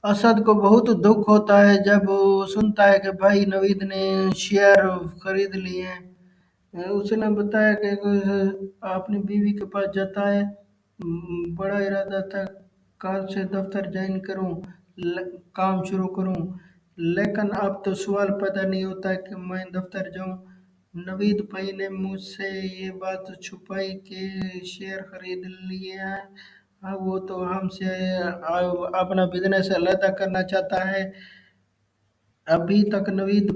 असद को बहुत दुख होता है जब वो सुनता है कि भाई नवीद ने शेयर खरीद लिए हैं। उसने बताया कि अपनी बीवी के पास जाता है। बड़ा इरादा था, कल से दफ्तर ज्वाइन करूं, काम शुरू करूं। लेकिन अब तो सवाल पैदा नहीं होता कि मैं दफ्तर जाऊं। नवीद भाई ने मुझसे ये बात छुपाई कि शेयर खरीद लिए हैं। अब वो तो हमसे अपना बिजनेस अलहदा करना चाहता है। अभी तक नवीद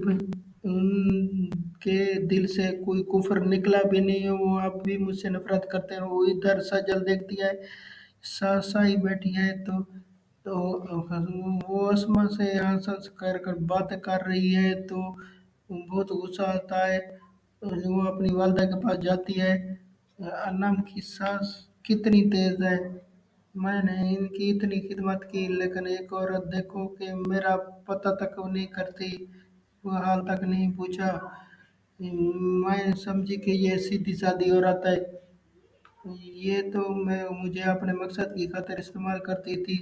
उनके दिल से कोई कुफर निकला भी नहीं है, वो अब भी मुझसे नफरत करते हैं। वो इधर सजल देखती है, सासा ही बैठी है, तो वो असमा से हंस हंस कर बातें कर रही है, तो बहुत गुस्सा आता है। तो वो अपनी वालदा के पास जाती है। अन्नम की सास कितनी तेज है, मैंने इनकी इतनी खिदमत की, लेकिन एक औरत देखो कि मेरा पता तक वो नहीं करती, वो हाल तक नहीं पूछा। मैं समझी कि ये सीधी सादी औरत है, ये तो मैं मुझे अपने मकसद की खातिर इस्तेमाल करती थी।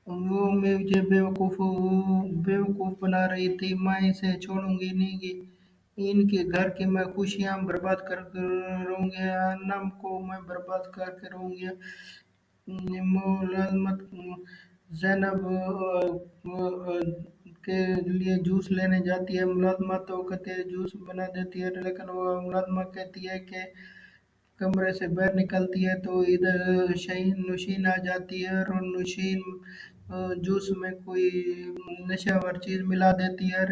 वो मुझे बेवकूफ़ बना रही थी। मैं इसे छोड़ूंगी नहीं कि इनके घर की मैं खुशियाँ बर्बाद कर रहूँगी, अन्नम को मैं बर्बाद करके रहूँगी। मुलाज़मत ज़ैनब के लिए जूस लेने जाती है। मुलाज़मा तो कहती है जूस बना देती है, लेकिन वो मुलाज़मा कहती है कि कमरे से बाहर निकलती है तो इधर शहीन नौशीन आ जाती है, और नौशीन जूस में कोई नशावर चीज़ मिला देती है।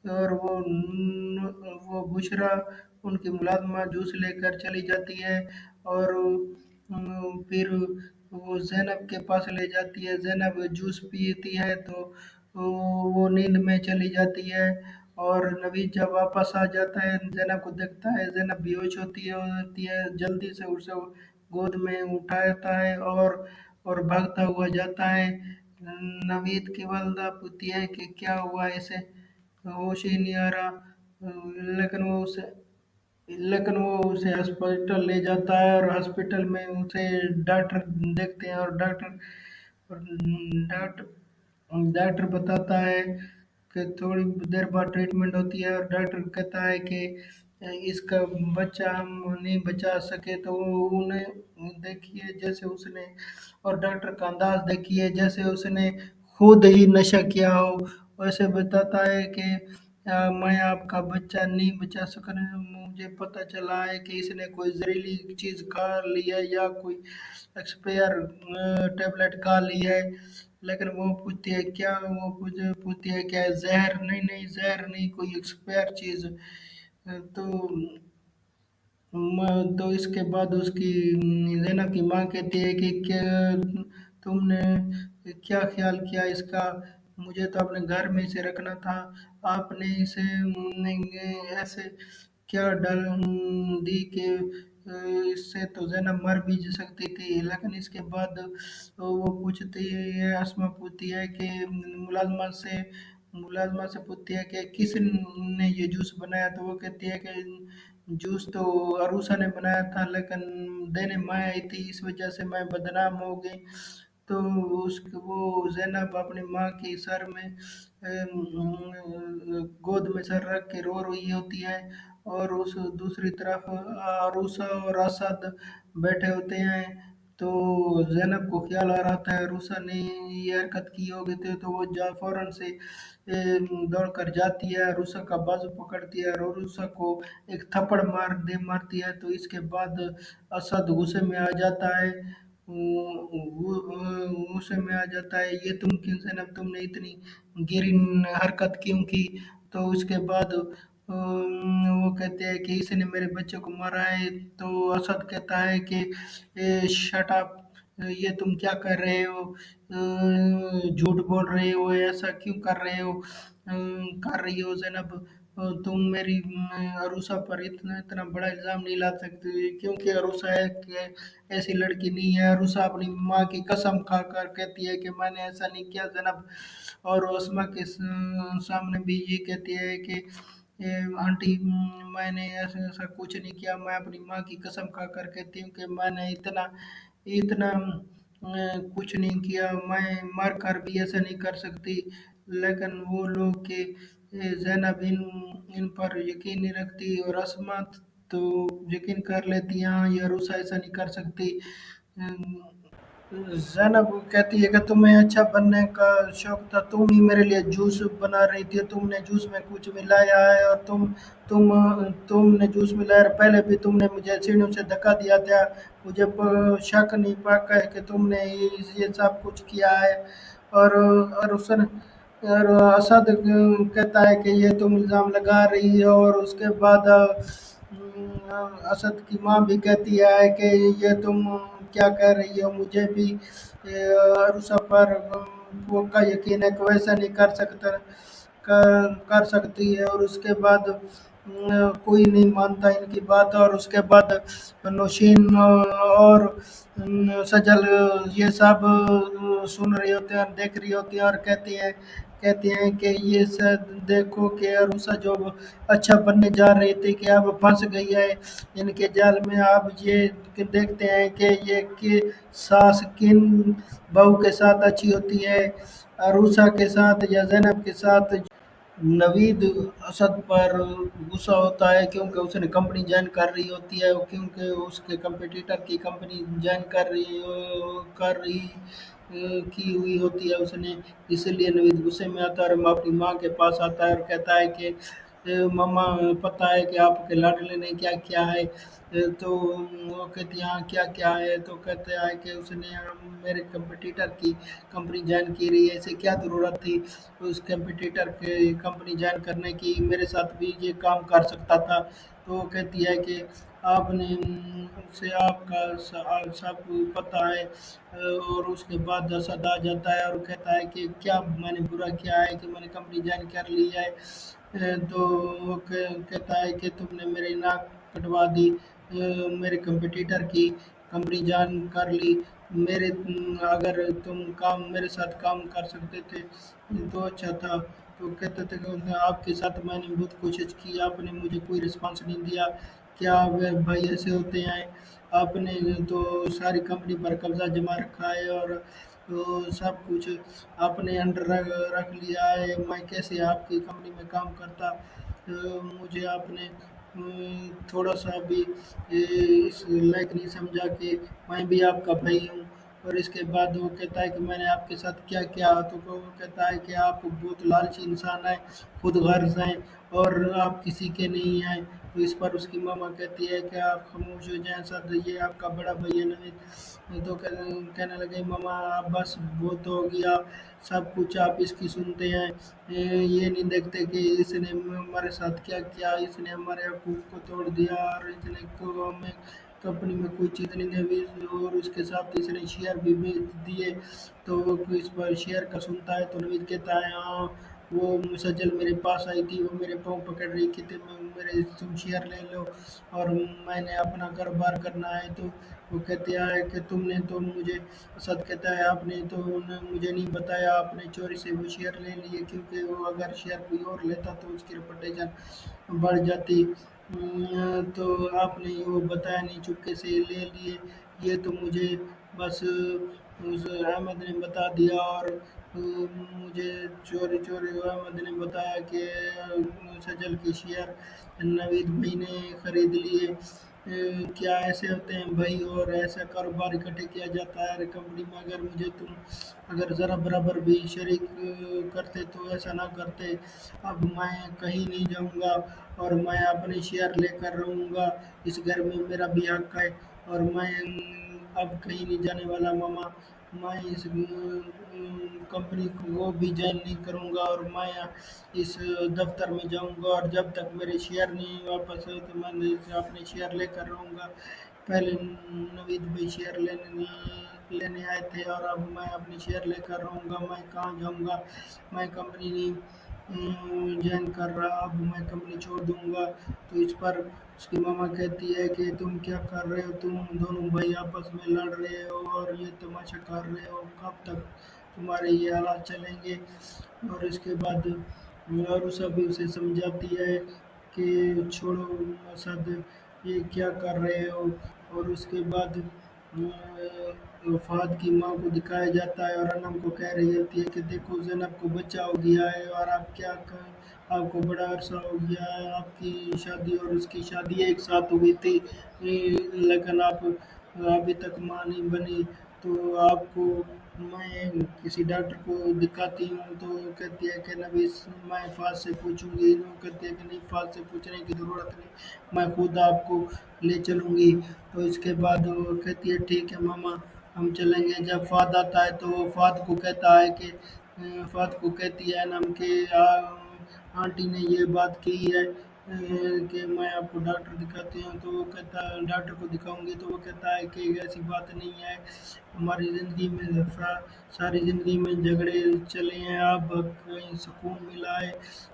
और वो बुशरा उनकी मुलाज़मा जूस लेकर चली जाती है। और फिर वो ज़ैनब के पास ले जाती है। ज़ैनब जूस पीती है तो वो नींद में चली जाती है। और नवीद जब वापस आ जाता है, ज़ैनब को देखता है, ज़ैनब बेहोश होती है, जल्दी से उसे गोद में उठाता है और भागता हुआ जाता है। नवीद की वालदा पूछती है कि क्या हुआ, इसे होश ही नहीं आ रहा। लेकिन वो उसे हॉस्पिटल ले जाता है, और हॉस्पिटल में उसे डॉक्टर देखते हैं, और डॉक्टर डॉक्टर बताता है कि थोड़ी देर बाद ट्रीटमेंट होती है, और डॉक्टर कहता है कि इसका बच्चा हम नहीं बचा सके। तो उन्हें देखिए जैसे उसने, और डॉक्टर का अंदाज देखिए जैसे उसने खुद ही नशा किया हो। वैसे बताता है कि मैं आपका बच्चा नहीं बचा सका, मुझे पता चला है कि इसने कोई जहरीली चीज़ खा ली है या कोई एक्सपायर टेबलेट खा ली है। लेकिन वो पूछती है क्या, वो पूछती है क्या जहर, नहीं नहीं जहर नहीं, कोई एक्सपायर चीज़। तो तो इसके बाद उसकी ज़ैनब की माँ कहती है कि क्या तुमने क्या ख्याल किया इसका, मुझे तो अपने घर में इसे रखना था, आपने इसे ऐसे क्या डाल दी कि इससे तो ज़ैनब मर भी सकती थी। लेकिन इसके बाद वो पूछती है, अस्मा पूछती है कि मुलाजमा से पूछती है कि किस ने ये जूस बनाया। तो वो कहती है कि जूस तो अरूसा ने बनाया था, लेकिन देने मैं आई थी, इस वजह से मैं बदनाम हो गई। तो वो ज़ैनब अपनी माँ के सर में गोद में सर रख के रो रही होती है, और उस दूसरी तरफ अरूसा और असद बैठे होते हैं। तो ज़ैनब को ख्याल आ रहा था अरूसा ने ये हरकत की होगी, तो वो जा फौरन से दौड़ कर जाती है, अरूसा का बाजू पकड़ती है, और अरूसा को एक थप्पड़ मारती है। तो इसके बाद असद गुस्से में आ जाता है। गुस्से में आ जाता है, ये तुम क्यों ज़ैनब, तुमने इतनी गिरी हरकत क्यों की। तो उसके बाद वो कहते हैं कि इसने मेरे बच्चे को मारा है। तो असद कहता है कि शट अप, ये तुम क्या कर रहे हो, झूठ बोल रहे हो, ऐसा क्यों कर रहे हो, कर रही हो ज़ैनब। तुम मेरी अरूसा पर इतना इतना बड़ा इल्ज़ाम नहीं ला सकते, क्योंकि अरूसा एक ऐसी लड़की नहीं है। अरूसा अपनी माँ की कसम खाकर कहती है कि मैंने ऐसा नहीं किया ज़ैनब। और ओस्मा के सामने भी ये कहती है कि आंटी मैंने ऐसा ऐसा कुछ नहीं किया, मैं अपनी माँ की कसम खाकर कहती हूँ कि मैंने इतना इतना कुछ नहीं किया, मैं मर कर भी ऐसा नहीं कर सकती। लेकिन वो लोग कि ज़ैनब इन पर यकीन नहीं रखती, और असमा तो यकीन कर लेती हैं, हाँ ये अरूसा ऐसा नहीं कर सकती। ज़ैनब कहती है कि तुम्हें अच्छा बनने का शौक था, तुम ही मेरे लिए जूस बना रही थी, तुमने जूस में कुछ मिलाया है, और तुमने जूस मिलाया, पहले भी तुमने मुझे सीढ़ियों से धक्का दिया था। मुझे शक नहीं पाका है कि तुमने ये सब कुछ किया है। और और असद कहता है कि ये तुम इल्ज़ाम लगा रही है, और उसके बाद असद की माँ भी कहती है कि ये तुम क्या कह रही हो, मुझे भी अरूसा पर वो का यकीन है कि वैसा नहीं कर सकता, कर सकती है। और उसके बाद कोई नहीं मानता इनकी बात, और उसके बाद नौशीन और सजल ये सब सुन रही होते हैं, देख रही होती हैं, और कहती हैं कि ये सब देखो कि अरूसा जो अच्छा बनने जा रही थी कि अब फंस गई है इनके जाल में। अब ये कि देखते हैं कि ये कि सास किन बहू के साथ अच्छी होती है, अरूसा के साथ या ज़ैनब के साथ। नवीद असद पर गुस्सा होता है क्योंकि उसने कंपनी ज्वाइन कर रही होती है, क्योंकि उसके कंपटीटर की कंपनी ज्वाइन की हुई होती है उसने। इसलिए नवीद गुस्से में आता है और अपनी माँ के पास आता है और कहता है कि मम्मा, पता है कि आपके लाडले ने क्या किया है? तो वो कहती है हाँ क्या क्या है? तो कहते हैं कि उसने मेरे कंपटीटर की कंपनी ज्वाइन की रही है, इसे क्या ज़रूरत थी उस कंपटीटर के कंपनी ज्वाइन करने की, मेरे साथ भी ये काम कर सकता था। तो वो कहती है कि आपने उनसे आपका सब पता है। और उसके बाद असद आ जाता है और कहता है कि क्या मैंने बुरा किया है कि मैंने कंपनी ज्वाइन कर ली है? तो वो कहता है कि तुमने मेरी नाक कटवा दी, मेरे कंपटीटर की कंपनी ज्वाइन कर ली। अगर तुम काम मेरे साथ काम कर सकते थे तो अच्छा था। तो कहते थे कि आपके साथ मैंने बहुत कोशिश की, आपने मुझे कोई रिस्पॉन्स नहीं दिया। क्या वे भाई ऐसे होते हैं? आपने तो सारी कंपनी पर कब्जा जमा रखा है, और तो सब कुछ आपने अंडर रख लिया है, मैं कैसे आपकी कंपनी में काम करता? मुझे आपने थोड़ा सा भी इस लायक नहीं समझा कि मैं भी आपका भाई हूँ। और इसके बाद वो कहता है कि मैंने आपके साथ क्या किया? तो वो कहता है कि आप बहुत लालची इंसान हैं, खुद गर्ज हैं, और आप किसी के नहीं हैं। तो इस पर उसकी मामा कहती है कि आप खामोश हो जाएं सर, ये आपका बड़ा भैया नवीन। तो कहने लगे मामा आप बस बहुत हो गया, सब कुछ आप इसकी सुनते हैं, ये नहीं देखते कि इसने हमारे साथ क्या किया, इसने हमारे हकूक को तोड़ दिया, और इसने को हमें कंपनी में कोई चीज़ नहीं दी, और उसके साथ इसने शेयर भी बेच दिए। तो वो इस पर शेयर का सुनता है तो नवीद कहता है हाँ, वो सजल मेरे पास आई थी, वो मेरे पाँव पकड़ रही थी, मेरे तुम शेयर ले लो और मैंने अपना कारोबार करना है। तो वो कहते हैं कि तुमने तो मुझे, असद कहता है आपने तो मुझे नहीं बताया, आपने चोरी से वो शेयर ले लिए, क्योंकि वो अगर शेयर कोई और लेता तो उसकी रेपुटेशन बढ़ जाती। तो आपने वो बताया नहीं, चुपके से ले लिए। ये तो मुझे बस उस अहमद ने बता दिया, और मुझे चोरी चोरी अहमद ने बताया कि सजल की शेयर नवीद भाई ने खरीद लिए। क्या ऐसे होते हैं भाई, और ऐसा कारोबार इकट्ठे किया जाता है कंपनी में? अगर मुझे तुम अगर ज़रा बराबर भी शरीक करते तो ऐसा ना करते। अब मैं कहीं नहीं जाऊंगा, और मैं अपने शेयर लेकर रहूंगा, इस घर में मेरा भी हक है, और मैं अब कहीं नहीं जाने वाला मामा। मैं इस कंपनी को भी ज्वाइन नहीं करूंगा, और मैं इस दफ्तर में जाऊंगा, और जब तक मेरे शेयर नहीं वापस हो तो मैं अपने शेयर लेकर रहूंगा। पहले नवीद भाई शेयर लेने लेने आए थे, और अब मैं अपने शेयर लेकर रहूंगा, मैं कहाँ जाऊंगा? मैं कंपनी नहीं ज्वाइन कर रहा, अब मैं कंपनी छोड़ दूंगा। तो इस पर उसकी मामा कहती है कि तुम क्या कर रहे हो? तुम दोनों भाई आपस में लड़ रहे हो और ये तमाशा कर रहे हो, कब तक तुम्हारे ये हालात चलेंगे? और इसके बाद और उस भी उसे समझाती है कि छोड़ो असद, ये क्या कर रहे हो? और उसके बाद फहद की माँ को दिखाया जाता है और अनम को कह रही होती है कि देखो ज़ैनब को बच्चा हो गया है और आप क्या आपको बड़ा अरसा हो गया है, आपकी शादी और उसकी शादी एक साथ हुई थी, लेकिन आप अभी तक माँ नहीं बनी, तो आपको मैं किसी डॉक्टर को दिखाती हूँ। तो वो कहती है कि नबी मैं फाज से पूछूंगी, वो कहती है कि नहीं फाज से पूछने की ज़रूरत नहीं, मैं खुद आपको ले चलूँगी। तो इसके बाद वो कहती है ठीक है मामा हम चलेंगे। जब फाद आता है तो वो फाद को कहता है कि फाद को कहती है नम कि आंटी ने ये बात की है कि मैं आपको डॉक्टर दिखाती हूँ। तो वो कहता है डॉक्टर को दिखाऊंगी। तो वो कहता है कि ऐसी बात नहीं है, हमारी ज़िंदगी में सारी ज़िंदगी में झगड़े चले हैं, अब कहीं सुकून मिला है,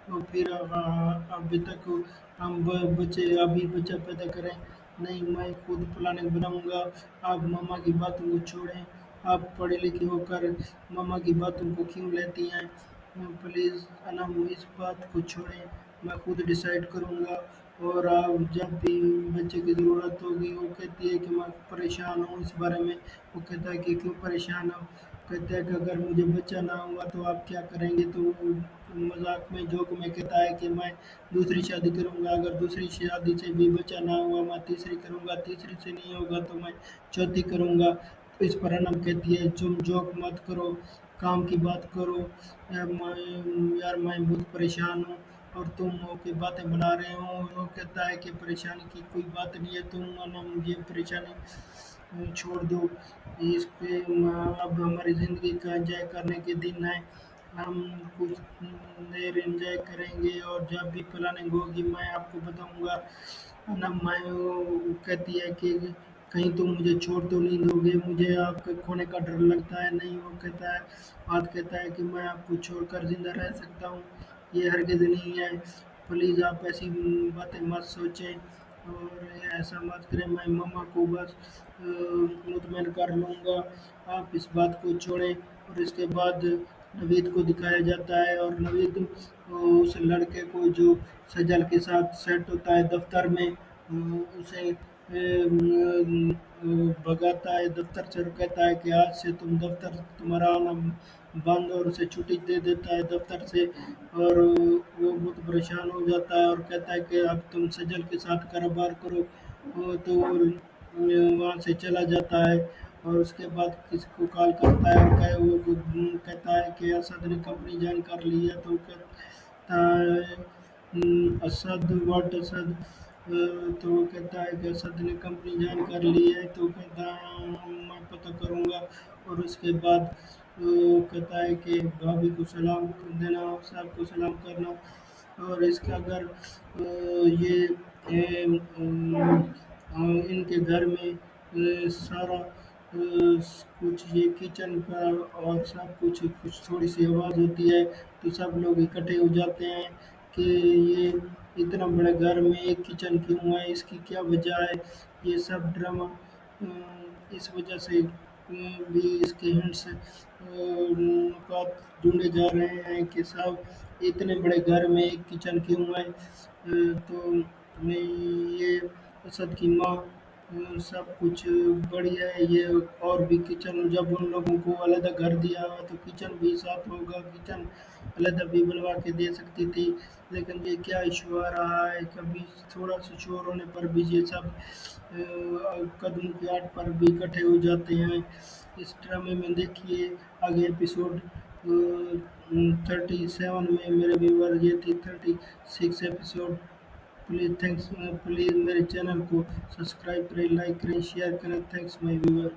तो फिर अभी तक हम बच्चे अभी बच्चा पैदा करें, नहीं मैं खुद प्लानिंग बनाऊंगा। आप मामा की बातों को छोड़ें, आप पढ़े लिखे होकर मामा की बातों को क्यों लेती हैं, प्लीज़ अनम इस बात को छोड़ें, मैं खुद डिसाइड करूंगा। और आप जब भी बच्चे की ज़रूरत होगी, वो कहती है कि मैं परेशान हूँ इस बारे में। वो कहता है कि क्यों परेशान हो, कहता है कि अगर मुझे बच्चा ना हुआ तो आप क्या करेंगे। तो वो मजाक में जोक में कहता है कि मैं दूसरी शादी करूंगा, अगर दूसरी शादी से भी बच्चा ना हुआ मैं तीसरी करूंगा, तीसरी से नहीं होगा तो मैं चौथी करूंगा। तो इस पर अनम कहती है तुम जोक मत करो, काम की बात करो, यार मैं बहुत परेशान हूँ और तुम हो के बातें बना रहे हो। वो कहता है कि परेशानी की कोई बात नहीं है, तुम अनम ये परेशानी छोड़ दो, इसके अब हमारी ज़िंदगी का एंजॉय करने के दिन है, हम कुछ देर एंजॉय करेंगे और जब भी प्लानिंग होगी मैं आपको बताऊंगा। ना मैं वो कहती है कि कहीं तुम मुझे छोड़ तो नहीं दोगे, मुझे आपके खोने का डर लगता है। नहीं वो कहता है बात कहता है कि मैं आपको छोड़कर जिंदा रह सकता हूँ, ये हरगिज़ नहीं है, प्लीज़ आप ऐसी बातें मत सोचें और ऐसा मत करें, मैं मम्मा को बस मुतमईन कर लूँगा, आप इस बात को छोड़ें। और इसके बाद नवीद को दिखाया जाता है और नवीद उस लड़के को जो सजल के साथ सेट होता है दफ्तर में, उसे भगाता है दफ्तर से और कहता है कि आज से तुम दफ्तर तुम्हारा आना बंद, और उसे छुट्टी दे देता है दफ्तर से। और वो बहुत परेशान हो जाता है और कहता है कि अब तुम सजल के साथ कारोबार करो। तो वहाँ से चला जाता है और उसके बाद किसी को कॉल करता है और वो कहता है कि असद ने कंपनी ज्वाइन कर ली है। तो कहता है असद व्हाट असद, तो वो कहता है कि असद ने कंपनी ज्वाइन कर ली है। तो कहता है मैं पता करूँगा। और उसके बाद वो कहता है कि भाभी को सलाम देना, साहब को सलाम करना। और इसका अगर ये इनके घर में सारा कुछ ये किचन का और सब कुछ कुछ थोड़ी सी आवाज़ होती है, तो सब लोग इकट्ठे हो जाते हैं कि ये इतना बड़े घर में एक किचन क्यों है, इसकी क्या वजह है। ये सब ड्रामा इस वजह से भी इसके हिंट्स नुकात ढूंढे जा रहे हैं कि सब इतने बड़े घर में एक किचन क्यों है। तो मैं ये असद की माँ सब कुछ बढ़िया है ये, और भी किचन जब उन लोगों को अलग घर दिया हुआ तो किचन भी साथ होगा, किचन अलग भी बनवा के दे सकती थी। लेकिन ये क्या इशू आ रहा है, कभी थोड़ा सा शोर होने पर भी ये सब कदम के आट पर भी इकट्ठे हो जाते हैं। इस ड्रामे में देखिए आगे एपिसोड 37 में मेरे व्यूवर ये थी 36 एपिसोड। प्लीज़ थैंक्स, प्लीज़ मेरे चैनल को सब्सक्राइब करें, लाइक करें, शेयर करें। Thanks my viewer.